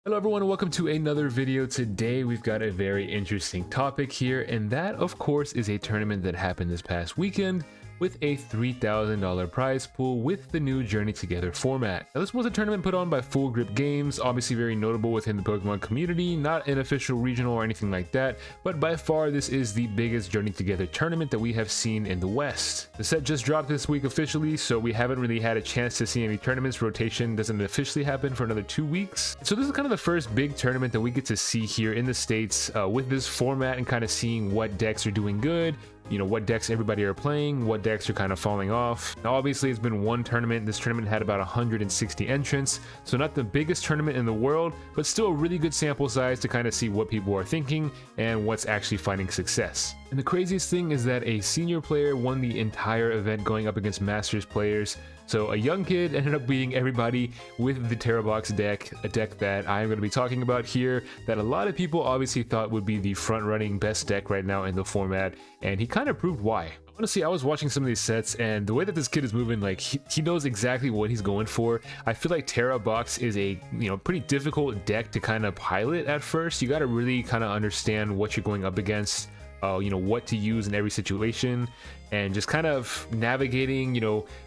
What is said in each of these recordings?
Hello everyone and welcome to another video. Today we've got a very interesting topic here, and that of course is a tournament that happened this past weekend with a $3,000 prize pool with the new Journey Together format. Now this was a tournament put on by Full Grip Games, obviously very notable within the Pokemon community, not an official regional or anything like that, but by far this is the biggest Journey Together tournament that we have seen in the West. The set just dropped this week officially, so we haven't really had a chance to see any tournaments. Rotation doesn't officially happen for another 2 weeks. So this is kind of the first big tournament that we get to see here in the States with this format, and kind of seeing what decks are doing good, you know, what decks everybody are playing, what decks are kind of falling off. Now obviously it's been one tournament. This tournament had about 160 entrants, so not the biggest tournament in the world, but still a really good sample size to kind of see what people are thinking and what's actually finding success. And the craziest thing is that a senior player won the entire event going up against Masters players. So a young kid ended up beating everybody with the Tera Box deck, a deck that I'm going to be talking about here, that a lot of people obviously thought would be the front-running best deck right now in the format, and he kind of proved why. Honestly, I was watching some of these sets, and the way that this kid is moving, like he knows exactly what he's going for. I feel like Tera Box is a pretty difficult deck to kind of pilot at first. You got to really kind of understand what you're going up against. What to use in every situation, and just kind of navigating,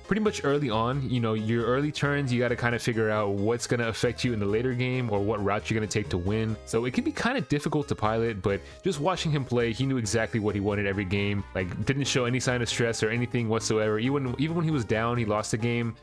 pretty much early on, your early turns, you got to kind of figure out what's going to affect you in the later game or what route you're going to take to win. So it can be kind of difficult to pilot, but just watching him play, he knew exactly what he wanted every game. Like, didn't show any sign of stress or anything whatsoever. Even when he was down, he lost the game.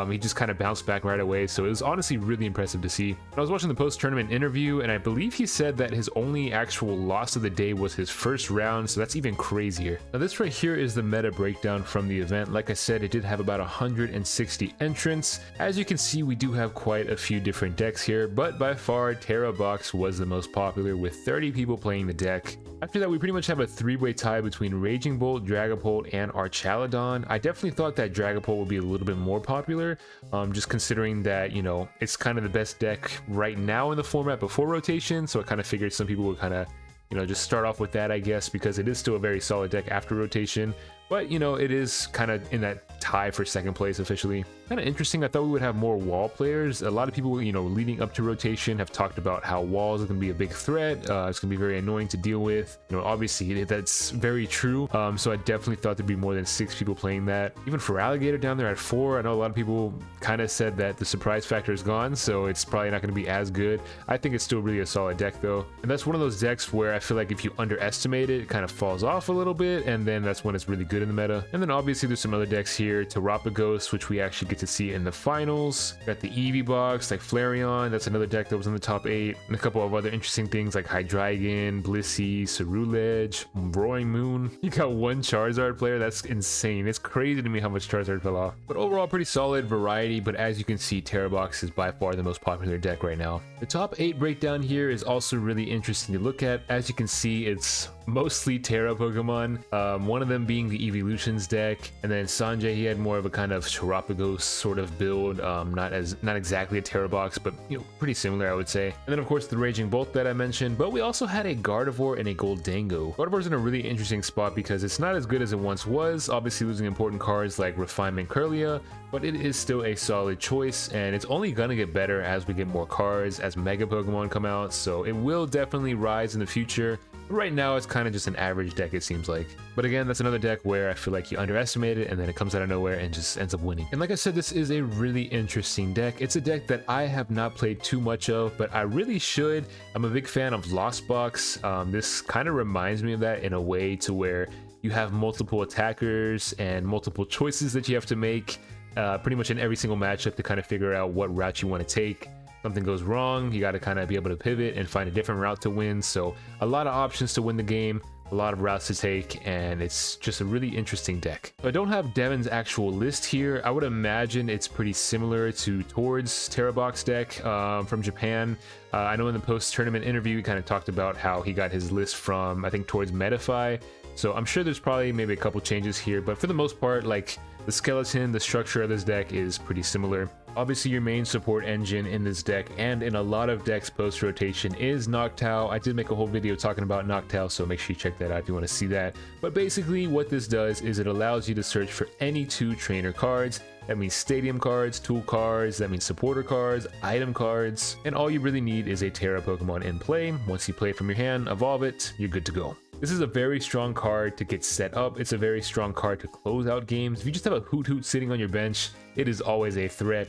He just kind of bounced back right away, so it was honestly really impressive to see. I was watching the post-tournament interview, and I believe he said that his only actual loss of the day was his first round, so that's even crazier. Now this right here is the meta breakdown from the event. Like I said, it did have about 160 entrants. As you can see, we do have quite a few different decks here, but by far Tera Box was the most popular with 30 people playing the deck. After that, we pretty much have a three-way tie between Raging Bolt, Dragapult, and Archaludon. I definitely thought that Dragapult would be a little bit more popular, just considering that, it's kind of the best deck right now in the format before rotation, so I kind of figured some people would kind of, just start off with that, I guess, because it is still a very solid deck after rotation. But, it is kind of in that tie for second place officially. Kind of interesting. I thought we would have more wall players. A lot of people, leading up to rotation have talked about how walls are going to be a big threat. It's going to be very annoying to deal with. Obviously that's very true. So I definitely thought there'd be more than 6 people playing that. Even for Alligator down there at 4, I know a lot of people kind of said that the surprise factor is gone, so it's probably not going to be as good. I think it's still really a solid deck though. And that's one of those decks where I feel like if you underestimate it, it kind of falls off a little bit, and then that's when it's really good in the meta. And then obviously there's some other decks here, Terapagos, which we actually get to see in the finals. Got the Eevee box, like Flareon, that's another deck that was in the top 8, and a couple of other interesting things like Hydreigon, Blissey, Ceruledge, Roaring Moon. You got one Charizard player, that's insane. It's crazy to me how much Charizard fell off. But overall, pretty solid variety, but as you can see, Tera Box is by far the most popular deck right now. The top 8 breakdown here is also really interesting to look at. As you can see, it's mostly Tera Pokemon, one of them being the Evolutions deck, and then Sanjay, he had more of a kind of Terapagos sort of build, not exactly a Tera Box, but pretty similar, I would say. And then of course the Raging Bolt that I mentioned, but we also had a Gardevoir and a Goldango. Gardevoir's in a really interesting spot because it's not as good as it once was, obviously losing important cards like Refinement Curlia, but it is still a solid choice, and it's only gonna get better as we get more cards, as Mega Pokemon come out, so it will definitely rise in the future. Right now it's kind of just an average deck, it seems like. But again, that's another deck where I feel like you underestimate it and then it comes out of nowhere and just ends up winning. And like I said, this is a really interesting deck. It's a deck that I have not played too much of, but I really should. I'm a big fan of Lost Box. This kind of reminds me of that in a way, to where you have multiple attackers and multiple choices that you have to make pretty much in every single matchup to kind of figure out what route you want to take. Something goes wrong, you got to kind of be able to pivot and find a different route to win. So a lot of options to win the game, a lot of routes to take, and it's just a really interesting deck. So I don't have Devin's actual list here. I would imagine it's pretty similar to Tord's Tera Box deck from Japan. I know in the post-tournament interview he kind of talked about how he got his list from, I think, Tord's Metafy. So I'm sure there's probably maybe a couple changes here, but for the most part, like, the skeleton, the structure of this deck is pretty similar. Obviously, your main support engine in this deck and in a lot of decks post-rotation is Noctowl. I did make a whole video talking about Noctowl, so make sure you check that out if you want to see that. But basically, what this does is it allows you to search for any 2 trainer cards. It That means stadium cards, tool cards, that means supporter cards, item cards, and all you really need is a Tera Pokemon in play. Once you play it from your hand, evolve it, you're good to go. This is a very strong card to get set up. It's a very strong card to close out games. If you just have a Hoothoot sitting on your bench, it is always a threat.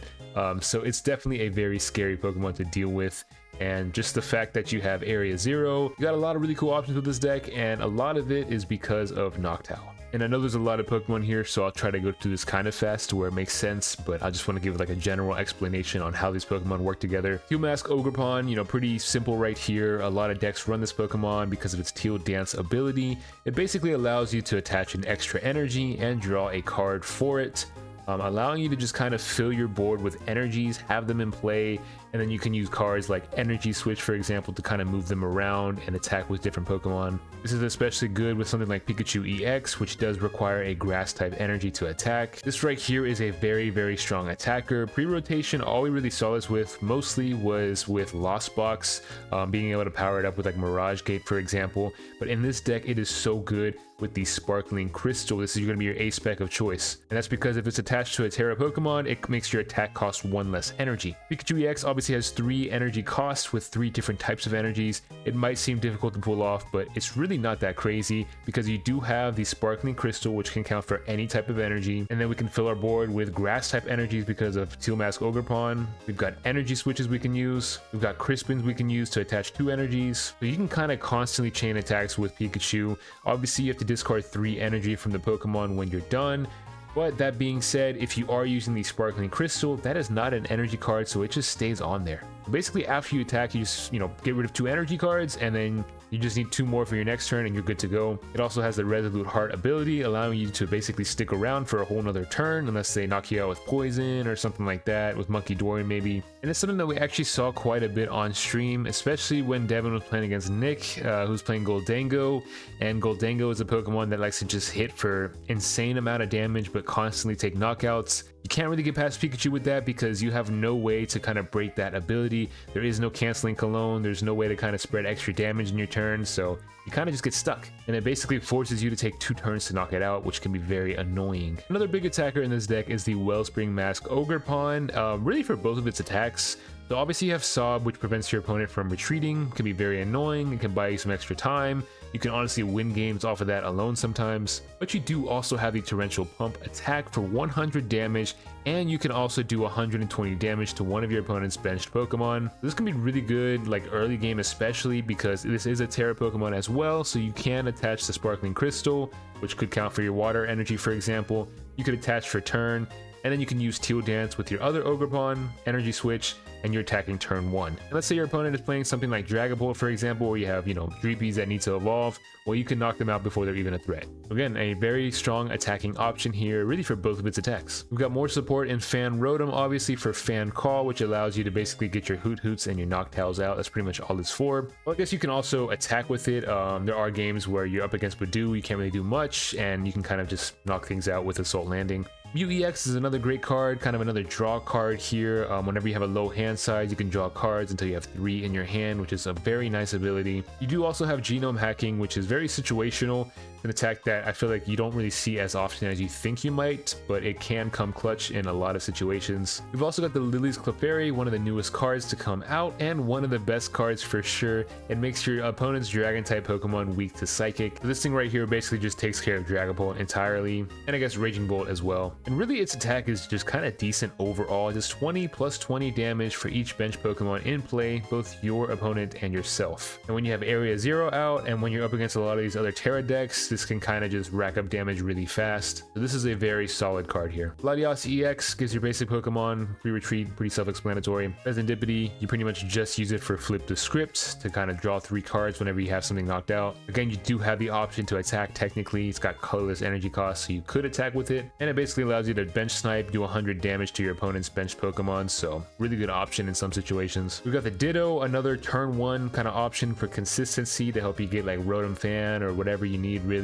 So it's definitely a very scary Pokemon to deal with. And just the fact that you have Area 0, you got a lot of really cool options with this deck, and a lot of it is because of Noctowl. And I know there's a lot of Pokemon here, so I'll try to go through this kind of fast to where it makes sense, but I just want to give like a general explanation on how these Pokemon work together. Teal Mask Ogerpon, you know, pretty simple right here. A lot of decks run this Pokemon because of its Teal Dance ability. It basically allows you to attach an extra energy and draw a card for it. Allowing you to just kind of fill your board with energies, have them in play, and then you can use cards like Energy Switch, for example, to kind of move them around and attack with different Pokemon. This is especially good with something like Pikachu EX, which does require a grass type energy to attack. This right here is a very, very strong attacker. Pre-rotation, all we really saw this with mostly was with Lost Box, being able to power it up with like Mirage Gate, for example. But in this deck, it is so good with the Sparkling Crystal. This is going to be your A-spec of choice. And that's because if it's attached to a Tera Pokemon, it makes your attack cost 1 less energy. Pikachu EX obviously has 3 energy costs with 3 different types of energies. It might seem difficult to pull off, but it's really not that crazy because you do have the Sparkling Crystal, which can count for any type of energy. And then we can fill our board with grass type energies because of Teal Mask Ogerpon. We've got energy switches we can use. We've got Crispins we can use to attach 2 energies. So you can kind of constantly chain attacks with Pikachu. Obviously, you have to discard 3 energy from the Pokemon when you're done. But that being said, if you are using the Sparkling Crystal, that is not an energy card, so it just stays on there. Basically, after you attack, you just, get rid of 2 energy cards, and then you just need 2 more for your next turn and you're good to go. It also has the Resolute Heart ability, allowing you to basically stick around for a whole nother turn unless they knock you out with Poison or something like that, with Monkey Dorian maybe. And it's something that we actually saw quite a bit on stream, especially when Devin was playing against Nick, who's playing Goldango. And Goldango is a Pokemon that likes to just hit for insane amount of damage but constantly take knockouts. You can't really get past Pikachu with that because you have no way to kind of break that ability. There is no canceling Cologne. There's no way to kind of spread extra damage in your turn. So you kind of just get stuck. And it basically forces you to take 2 turns to knock it out, which can be very annoying. Another big attacker in this deck is the Wellspring Mask Ogerpon, really for both of its attacks. So obviously you have Sob, which prevents your opponent from retreating. It can be very annoying. It can buy you some extra time. You can honestly win games off of that alone sometimes. But you do also have the Torrential Pump attack for 100 damage, and you can also do 120 damage to one of your opponent's benched Pokemon. This can be really good, like early game especially, because this is a Tera Pokemon as well, so you can attach the Sparkling Crystal, which could count for your water energy, for example. You could attach for turn, and then you can use Teal Dance with your other Ogerpon, Energy Switch, and you're attacking turn 1. And let's say your opponent is playing something like Dragapult, for example, where you have, Dreepies that need to evolve. Well, you can knock them out before they're even a threat. Again, a very strong attacking option here, really for both of its attacks. We've got more support in Fan Rotom, obviously, for Fan Call, which allows you to basically get your Hoothoots and your Noctowls out. That's pretty much all it's for. Well, I guess you can also attack with it. There are games where you're up against Badoo, you can't really do much, and you can kind of just knock things out with Assault Landing. Mew EX is another great card, kind of another draw card here. Whenever you have a low hand size, you can draw cards until you have 3 in your hand, which is a very nice ability. You do also have Genome Hacking, which is very situational. An attack that I feel like you don't really see as often as you think you might, but it can come clutch in a lot of situations. We've also got the Lillie's Clefairy, one of the newest cards to come out, and one of the best cards for sure. It makes your opponent's Dragon-type Pokemon weak to Psychic. This thing right here basically just takes care of Dragapult entirely, and I guess Raging Bolt as well. And really its attack is just kind of decent overall, just 20 plus 20 damage for each bench Pokemon in play, both your opponent and yourself. And when you have Area 0 out, and when you're up against a lot of these other Tera decks, this can kind of just rack up damage really fast. So this is a very solid card here. Latias EX gives your basic Pokemon free retreat, pretty self-explanatory. Fezandipiti, you pretty much just use it for flip the script to kind of draw 3 cards whenever you have something knocked out. Again, you do have the option to attack technically. It's got colorless energy cost, so you could attack with it. And it basically allows you to bench snipe, do 100 damage to your opponent's bench Pokemon, so really good option in some situations. We've got the Ditto, another turn 1 kind of option for consistency to help you get like Rotom Fan or whatever you need really.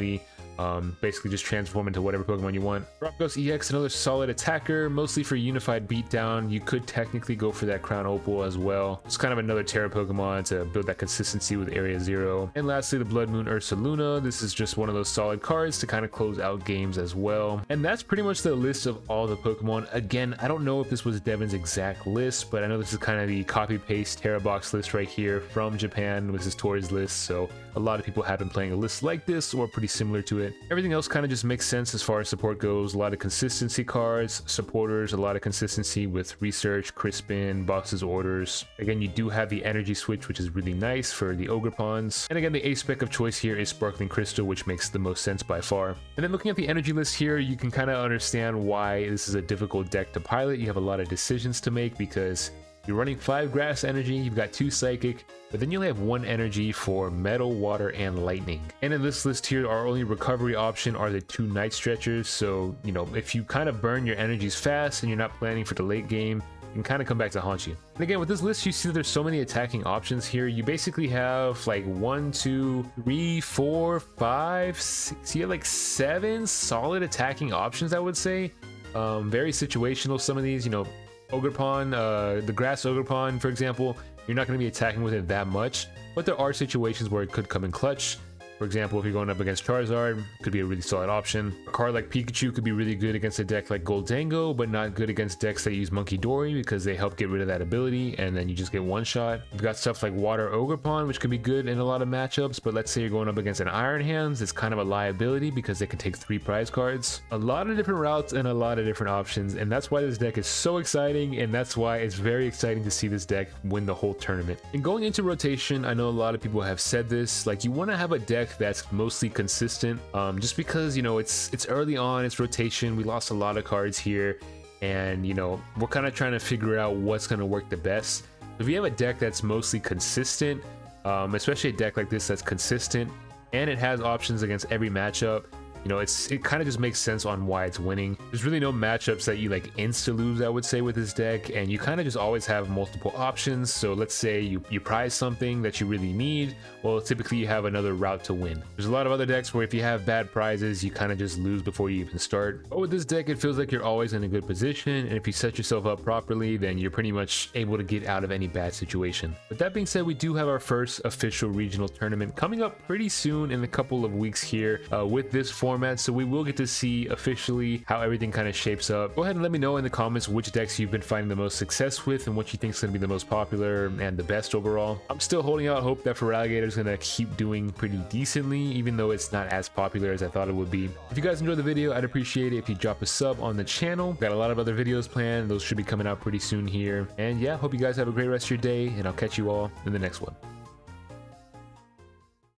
Basically just transform into whatever Pokemon you want. Terapagos EX, another solid attacker, mostly for unified beatdown. You could technically go for that Crown Opal as well. It's kind of another Tera Pokemon to build that consistency with Area 0. And lastly, the Bloodmoon Ursaluna. This is just one of those solid cards to kind of close out games as well. And that's pretty much the list of all the Pokemon. Again, I don't know if this was Devin's exact list, but I know this is kind of the copy-paste Tera Box list right here from Japan. This is Tori's list, so a lot of people have been playing a list like this or pretty similar to it. Everything else kind of just makes sense as far as support goes. A lot of consistency cards, supporters, a lot of consistency with research, Crispin, boxes, orders. Again, you do have the Energy Switch, which is really nice for the Ogerpons. And again, the ace spec of choice here is Sparkling Crystal, which makes the most sense by far. And then looking at the energy list here, you can kind of understand why this is a difficult deck to pilot. You have a lot of decisions to make because you're running 5 grass energy, you've got 2 psychic, but then you only have 1 energy for metal, water, and lightning. And in this list here, our only recovery option are the 2 Night Stretchers. So, you know, if you kind of burn your energies fast and you're not planning for the late game, it can kind of come back to haunt you. And again, with this list, you see that there's so many attacking options here. You basically have like 1, 2, 3, 4, 5, 6, you have like 7 solid attacking options, I would say. Very situational, some of these, you know, Ogerpon, the grass Ogerpon, for example, you're not going to be attacking with it that much, but there are situations where it could come in clutch. For example, if you're going up against Charizard, could be a really solid option. A card like Pikachu could be really good against a deck like Goldango, but not good against decks that use Monkey Dory because they help get rid of that ability, and then you just get one shot. You've got stuff like Water Ogerpon, which could be good in a lot of matchups, but let's say you're going up against an Iron Hands, it's kind of a liability because they can take 3 prize cards. A lot of different routes and a lot of different options, and that's why this deck is so exciting, and that's why it's very exciting to see this deck win the whole tournament. And going into rotation, I know a lot of people have said this, like you want to have a deck that's mostly consistent, just because, you know, it's early on, it's rotation, we lost a lot of cards here, and you know, we're kind of trying to figure out what's going to work the best. If you have a deck that's mostly consistent, especially a deck like this that's consistent and it has options against every matchup, you know, it kind of just makes sense on why it's winning. There's really no matchups that you like insta lose, I would say, with this deck, and you kind of just always have multiple options. So let's say you prize something that you really need, well, typically you have another route to win. There's a lot of other decks where if you have bad prizes, you kind of just lose before you even start. But with this deck, it feels like you're always in a good position, and if you set yourself up properly, then you're pretty much able to get out of any bad situation. With that being said, we do have our first official regional tournament coming up pretty soon in a couple of weeks here with this format, so we will get to see officially how everything kind of shapes up. Go ahead and let me know in the comments which decks you've been finding the most success with and what you think is going to be the most popular and the best overall. I'm still holding out hope that Feraligatr is going to keep doing pretty decently, even though it's not as popular as I thought it would be. If you guys enjoyed the video, I'd appreciate it if you drop a sub on the channel. Got a lot of other videos planned, those should be coming out pretty soon here. And yeah, hope you guys have a great rest of your day, and I'll catch you all in the next one.